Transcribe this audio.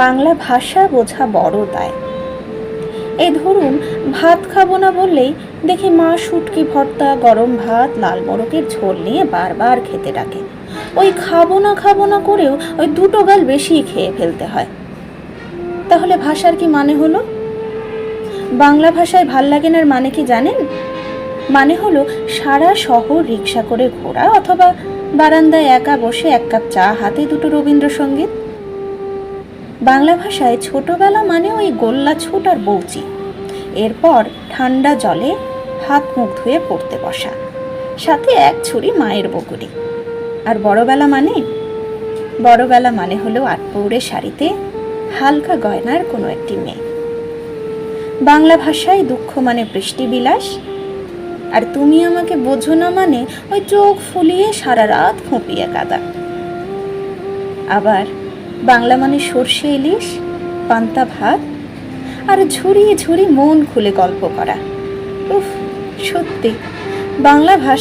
বাংলা ভাষা বোঝা বড় দায়। এই ধরুন, ভাত খাবো না বললেই দেখি মা শুটকি ভর্তা, গরম ভাত, লাল মোরগের ঝোল নিয়ে বারবার খেতে ডাকে। ওই খাবো না করেও ওই দুটো গাল বেশি খেয়ে ফেলতে হয়। তাহলে ভাষার কি মানে হলো? বাংলা ভাষায় ভাল লাগে নার মানে কি জানেন? মানে হলো সারা শহর রিক্সা করে ঘোরা, অথবা বারান্দায় একা বসে এক কাপ চা হাতে দুটো রবীন্দ্রসঙ্গীত। বাংলা ভাষায় ছোটবেলা মানে ওই গোল্লা ছুট আর বউচি, এরপর ঠান্ডা জলে হাত মুখ ধুয়ে পড়তে বসা, সাথে এক ছুরি মায়ের বকুড়ি। আর বড়বেলা মানে হলো আটপৌরে শাড়িতে হালকা গয়নার কোনো একটি মেয়ে। বাংলা ভাষায় দুঃখ মানে বৃষ্টি বিলাস, আর তুমি আমাকে বোঝো না মানে ওই চোখ ফুলিয়ে সারা রাত ফুঁপিয়ে কাঁদা। আবার বাংলা মানে সর্ষে ইলিশ, পান্তা ভাত, আর ঝুড়ি ঝুড়ি মন খুলে গল্প করা। উফ, সত্যি বাংলা ভাষা